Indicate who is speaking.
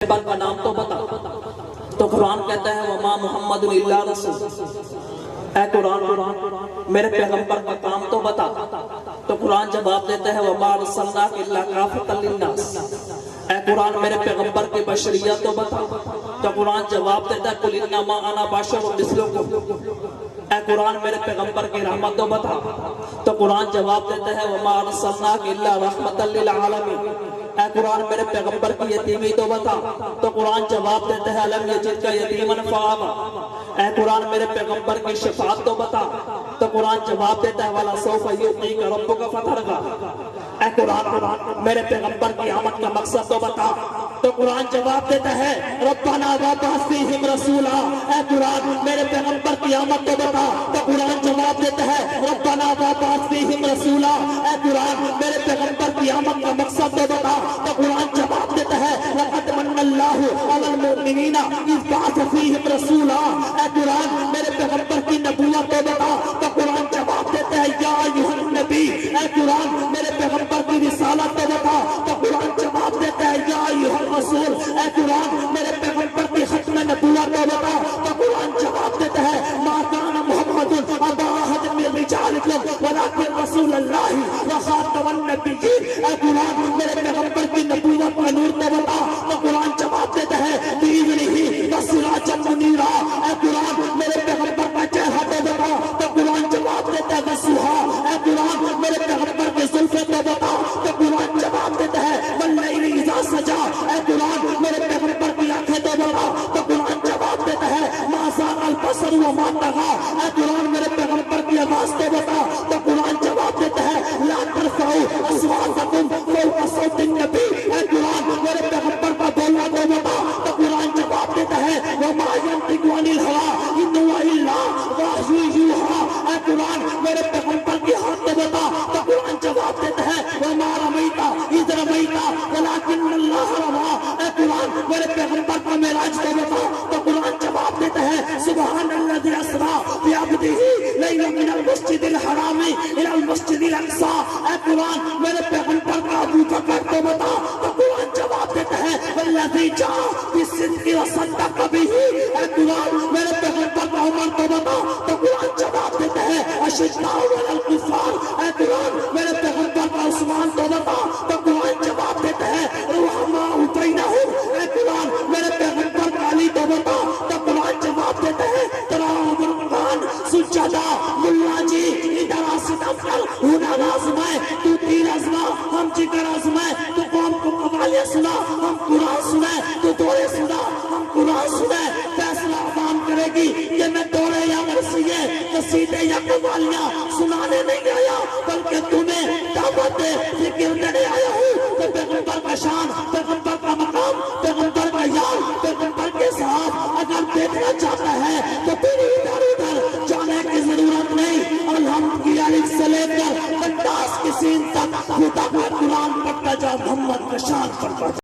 Speaker 1: پیغمبر کا نام تو بتا. تو قرآن کہتا ہے وما محمد الا رسول. اے قرآن میرے پیغمبر کا کام تو بتا. تو قرآن جواب دیتا ہے وما ارسلناک الا کافۃ للناس. اے قرآن میرے پیغمبر کی بشریت تو بتا. تو قرآن جواب دیتا ہے قل انما انا بشر مثلکم. اے قرآن میرے پیغمبر کی رحمت تو بتا. تو قرآن جواب دیتا ہے وما ارسلناک الا رحمۃ للعالمین. اے قرآن میرے پیغمبر کی یتیمی تو بتا. تو قرآن جواب دیتا ہے الم یجدک یتیما فآویٰ. اے قرآن میرے پیغمبر کی شفاعت تو بتا. تو قرآن جواب دیتا ہے وَلَسَوْفَ يُعْطِيكَ رَبُّكَ فَتَرْضَىٰ. اے قرآن میرے پیغمبر کی آمد کا مقصد تو بتا. تو قرآن جواب دیتا ہے ربنا وابعث فیہم رسولا. اے قرآن میرے پیغمبر کی آمد تو بتا. تو قرآن جواب دیتا ہے ربنا وابعث فیہم رسولا. اے قرآن میرے پیغمبر کی آمد کا مقصد تو بتا. تو قرآن جواب دیتا ہے لقد من اللہ علی المؤمنین اذ بعث فیہم رسولا. اے قرآن میرے پیغمبر کی نبوت تو بتا. تو قرآن جواب دیتا ہے یا ایھا النبی. اے قرآن میرے پیغمبر کی رسالت تو بتا. تو قرآن جواب دیتا ہے یا ایھا الرسول. اے قرآن میرے پیغمبر کی ختم نبوت تو بتا. تو قرآن جواب دیتا ہے ما کان محمد ابا احد من رجالکم ولکن رسول اللہ وخاتم النبیین. اے قرآن میرے پیغمبر کی نبوت کا نور تو بتا. تو قرآن جواب دیتا ہے بِإِذْنِهِ وَسِرَاجًا مُنِيرًا. اے قرآن میرے پیغمبر کا چہرہ تو بتا. تو قرآن جواب دیتا ہے وَالضُّحَىٰ. اے قرآن میرے پیغمبر کی زلفیں تو بتا. تو قرآن جواب دیتا ہے وَاللَّيْلِ إِذَا سَجَىٰ. اے قرآن میرے پیغمبر کی آنکھیں تو بتا. تو قرآن جواب دیتا ہے مَا زَاغَ الْبَصَرُ وَمَا طَغَىٰ. اے قرآن میرے پیغمبر کی آواز تو بتا. تو قرآن جواب دیتا ہے لَا تَرْفَعُوا أَصْوَاتَكُمْ فَوْقَ صَوْتِ النَّبِيِّ. اے قرآن میرے پیغمبر کا بولنا تو بتا. تو قرآن جواب دیتا ہے وَمَا يَنطِقُ عَنِ الْهَوَىٰ إِنْ هُوَ إِلَّا وَحْيٌ يُوحَىٰ. اے قرآن میرے پیغمبر کی ہاتھ تو بتا. تو قرآن جواب دیتا ہے وَمَا رَمَيْتَ إِذْ رَمَيْتَ وَلَٰكِنَّ اللَّهَ رَمَىٰ. اے قرآن میرے پیغمبر کا معراج تو بتا. تو قرآن جواب دیتا ہے سبحان الذی اسریٰ بعبدہ لیلا من المسجد الحرام الی المسجد الاقصیٰ. اے قرآن میرے پیغمبر کا ابو بکر تو بتا. تو قرآن جواب دیتا ہے والذی جاء بالصدق وصدق بہ. اے قرآن میرے پیغمبر کا عمر تو بتا. تو قرآن جواب دیتا ہے اشداء علی الکفار. اے قرآن میرے پیغمبر کا عثمان تو بتا. تو قرآن جواب دیتا ہے رحماء بینہم. اے قرآن میرے پیغمبر کا علی تو بتا. تو قرآن جواب دیتا ہے تراہم القرآن سجدہ. ملا جی ادھر آسد افضل ہنر آزمائے. تو تیر آزما ہم جگر آزمائے. تو قوم کو قوالیہ سنا ہم قرآن سنائے. تو دورے سنا ہم قرآن سنائے. فیصلہ عوام کرے گی کہ میں دورے یا مرثیے قصیدے یا قوالیاں سنانے نہیں آیا بلکہ تمہیں دعوت ذکر دینے آیا ہوں. تو پیغمبر کا شان، پیغمبر کا مقام، پیغمبر کا یار، پیغمبر کے ساتھ اگر دیکھنا چاہتا ہے تو پھر ادھر ادھر جانے کی ضرورت نہیں. الحمد کی الف سے لے کر 50 کی سین تک خدا کا قرآن پڑھتا جا محمد کا شان پر پڑھتا.